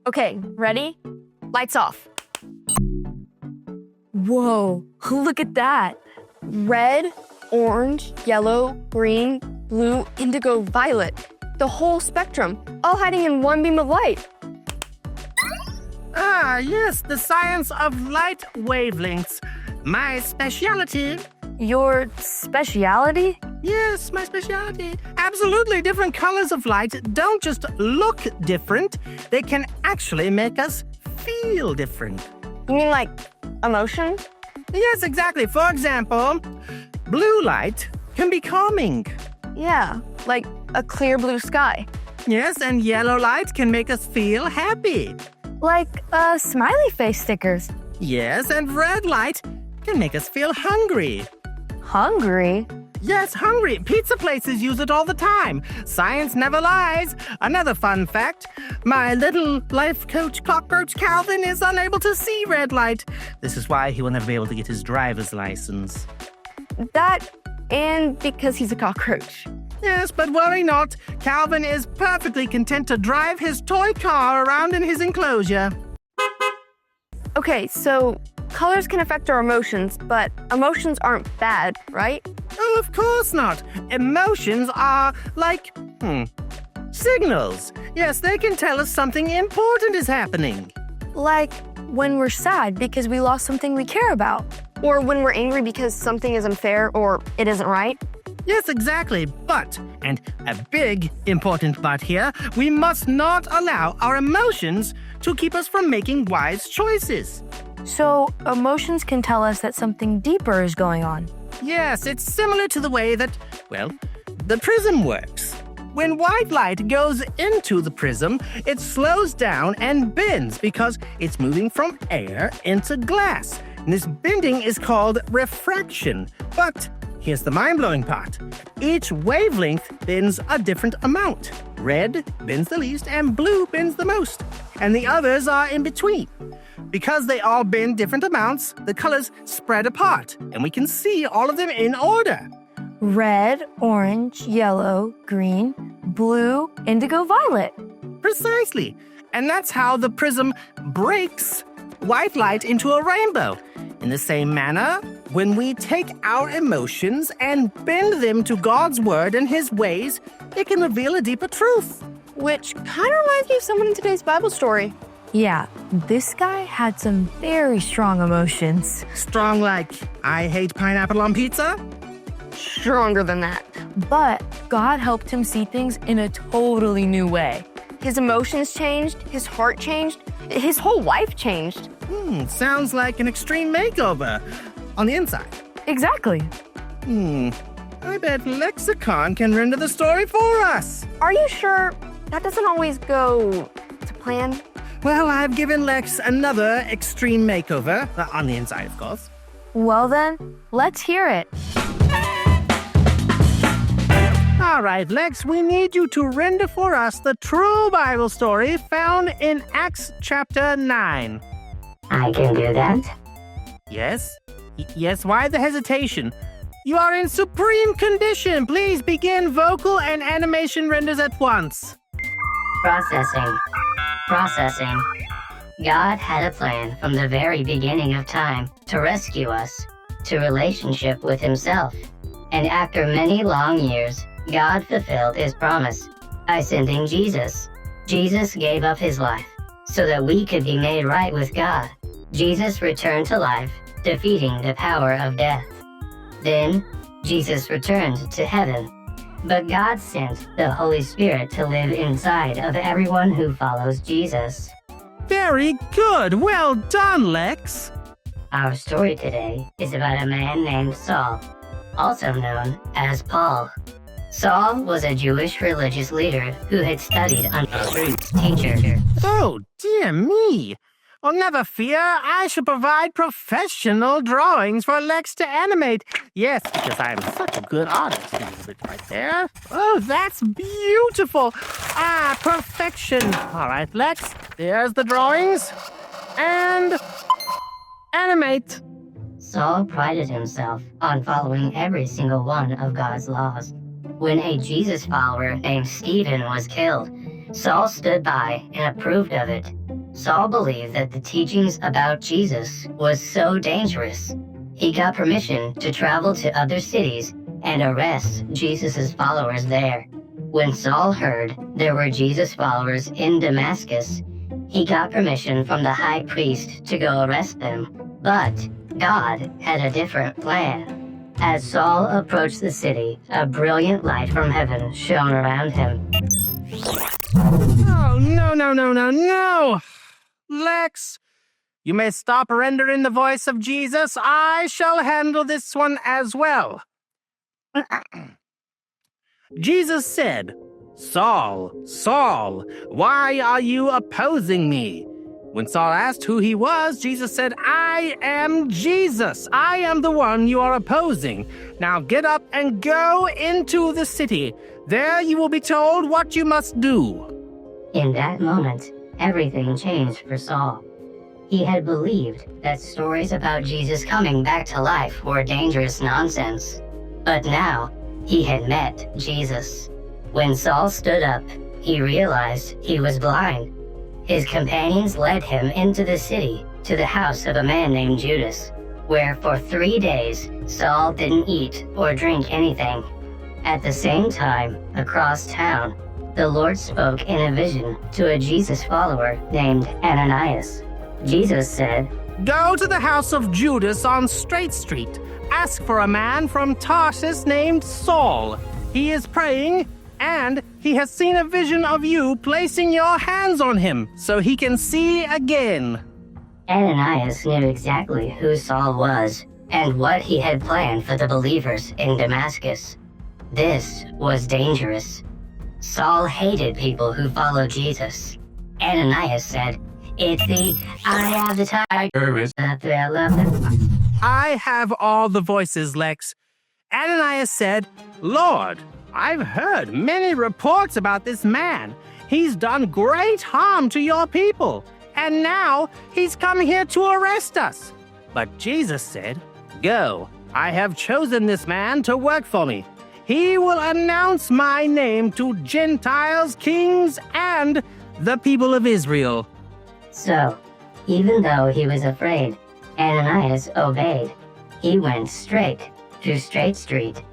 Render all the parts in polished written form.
Okay, ready? Lights off. Whoa, look at that. Red, orange, yellow, green, blue, indigo, violet. The whole spectrum, all hiding in one beam of light. Ah, yes, the science of light wavelengths. My specialty. Your speciality? Yes, my specialty. Absolutely, different colors of light don't just look different, they can actually make us feel different. You mean like emotion? Yes, exactly. For example, blue light can be calming. Yeah, like a clear blue sky. Yes, and yellow light can make us feel happy. Like smiley face stickers. Yes, and red light can make us feel hungry. Hungry? Yes, hungry. Pizza places use it all the time. Science never lies. Another fun fact, my little life coach cockroach Calvin is unable to see red light. This is why he will never be able to get his driver's license. That and because he's a cockroach. Yes, but worry not. Calvin is perfectly content to drive his toy car around in his enclosure. Okay, so colors can affect our emotions, but emotions aren't bad, right? Oh, of course not. Emotions are like, signals. Yes, they can tell us something important is happening. Like when we're sad because we lost something we care about, or when we're angry because something is unfair or it isn't right. Yes, exactly. But, and a big important but here, we must not allow our emotions to keep us from making wise choices. So emotions can tell us that something deeper is going on. Yes, it's similar to the way that, the prism works. When white light goes into the prism, it slows down and bends because it's moving from air into glass. And this bending is called refraction. But here's the mind-blowing part. Each wavelength bends a different amount. Red bends the least and blue bends the most. And the others are in between. Because they all bend different amounts, the colors spread apart, and we can see all of them in order. Red, orange, yellow, green, blue, indigo, violet. Precisely. And that's how the prism breaks white light into a rainbow. In the same manner, when we take our emotions and bend them to God's word and his ways, it can reveal a deeper truth. Which kind of reminds me of someone in today's Bible story. Yeah, this guy had some very strong emotions. Strong like, I hate pineapple on pizza? Stronger than that. But God helped him see things in a totally new way. His emotions changed, his heart changed, his whole life changed. Sounds like an extreme makeover on the inside. Exactly. I bet Lexicon can render the story for us. Are you sure that doesn't always go to plan? Well, I've given Lex another extreme makeover, on the inside, of course. Well then, let's hear it. All right, Lex, we need you to render for us the true Bible story found in Acts chapter 9. I can do that. Yes? Yes, why the hesitation? You are in supreme condition. Please begin vocal and animation renders at once. Processing. God had a plan from the very beginning of time to rescue us to relationship with himself. And after many long years, God fulfilled his promise by sending Jesus. Jesus gave up his life so that we could be made right with God. Jesus returned to life, defeating the power of death. Then, Jesus returned to heaven. But God sent the Holy Spirit to live inside of everyone who follows Jesus. Very good. Well done, Lex. Our story today is about a man named Saul, also known as Paul. Saul was a Jewish religious leader who had studied under a great teacher. Oh, dear me. Well, never fear. I shall provide professional drawings for Lex to animate. Yes, because I am such a good artist. There's it right there. Oh, that's beautiful. Perfection. All right, Lex, there's the drawings. And animate. Saul prided himself on following every single one of God's laws. When a Jesus follower named Stephen was killed, Saul stood by and approved of it. Saul believed that the teachings about Jesus was so dangerous. He got permission to travel to other cities and arrest Jesus' followers there. When Saul heard there were Jesus followers in Damascus, he got permission from the high priest to go arrest them. But God had a different plan. As Saul approached the city, a brilliant light from heaven shone around him. Oh, no. Lex, you may stop rendering the voice of Jesus. I shall handle this one as well. Jesus said, Saul, Saul, why are you opposing me? When Saul asked who he was, Jesus said, I am Jesus. I am the one you are opposing. Now get up and go into the city. There you will be told what you must do. In that moment, everything changed for Saul. He had believed that stories about Jesus coming back to life were dangerous nonsense. But now, he had met Jesus. When Saul stood up, he realized he was blind. His companions led him into the city to the house of a man named Judas, where for 3 days Saul didn't eat or drink anything. At the same time, across town, the Lord spoke in a vision to a Jesus follower named Ananias. Jesus said, Go to the house of Judas on Straight Street. Ask for a man from Tarsus named Saul. He is praying, and he has seen a vision of you placing your hands on him so he can see again. Ananias knew exactly who Saul was and what he had planned for the believers in Damascus. This was dangerous. Saul hated people who followed Jesus. Ananias said, It's the I have the tiger the thrill of the... I have all the voices, Lex. Ananias said, Lord, I've heard many reports about this man. He's done great harm to your people, and now he's come here to arrest us. But Jesus said, Go, I have chosen this man to work for me. He will announce my name to Gentiles, kings, and the people of Israel. So, even though he was afraid, Ananias obeyed. He went straight to Straight Street.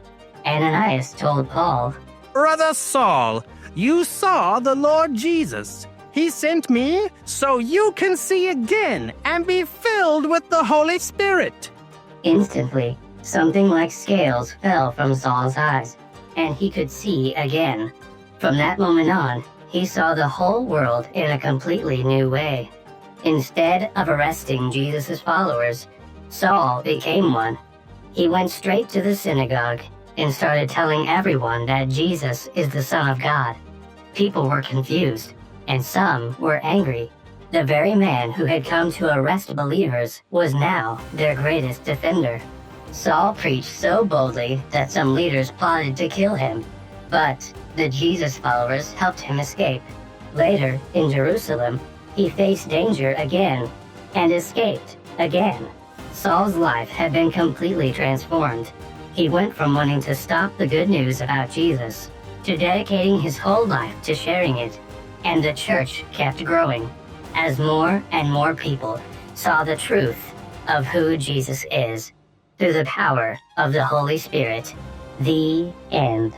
Ananias told Paul, Brother Saul, you saw the Lord Jesus. He sent me so you can see again and be filled with the Holy Spirit. Instantly, something like scales fell from Saul's eyes, and he could see again. From that moment on, he saw the whole world in a completely new way. Instead of arresting Jesus' followers, Saul became one. He went straight to the synagogue and started telling everyone that Jesus is the Son of God. People were confused, and some were angry. The very man who had come to arrest believers was now their greatest defender. Saul preached so boldly that some leaders plotted to kill him, but the Jesus followers helped him escape. Later, in Jerusalem, he faced danger again and escaped again. Saul's life had been completely transformed. He went from wanting to stop the good news about Jesus to dedicating his whole life to sharing it, and the church kept growing as more and more people saw the truth of who Jesus is through the power of the Holy Spirit. The end.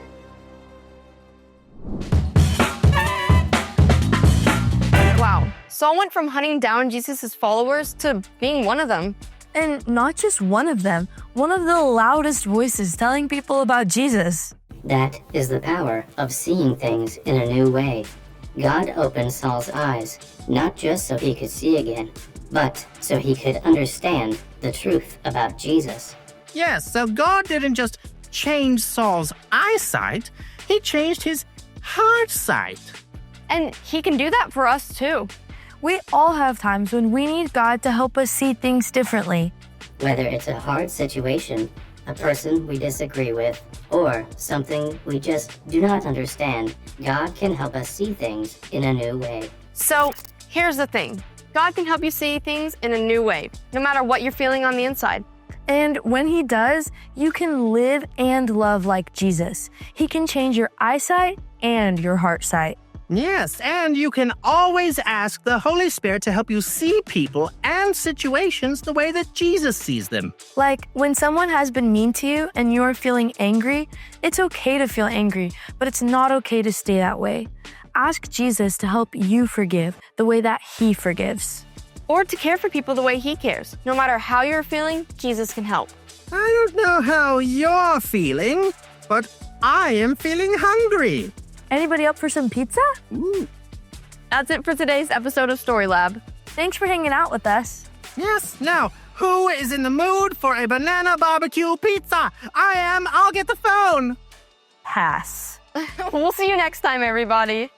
Wow. Saul went from hunting down Jesus' followers to being one of them. And not just one of them, one of the loudest voices telling people about Jesus. That is the power of seeing things in a new way. God opened Saul's eyes, not just so he could see again, but so he could understand the truth about Jesus. Yes, so God didn't just change Saul's eyesight, he changed his heart sight. And he can do that for us too. We all have times when we need God to help us see things differently. Whether it's a hard situation, a person we disagree with, or something we just do not understand, God can help us see things in a new way. So here's the thing. God can help you see things in a new way, no matter what you're feeling on the inside. And when he does, you can live and love like Jesus. He can change your eyesight and your heart sight. Yes, and you can always ask the Holy Spirit to help you see people and situations the way that Jesus sees them. Like, when someone has been mean to you and you're feeling angry, it's okay to feel angry, but it's not okay to stay that way. Ask Jesus to help you forgive the way that He forgives. Or to care for people the way He cares. No matter how you're feeling, Jesus can help. I don't know how you're feeling, but I am feeling hungry. Anybody up for some pizza? Ooh. That's it for today's episode of Story Lab. Thanks for hanging out with us. Yes, now, who is in the mood for a banana barbecue pizza? I am. I'll get the phone. Pass. We'll see you next time, everybody.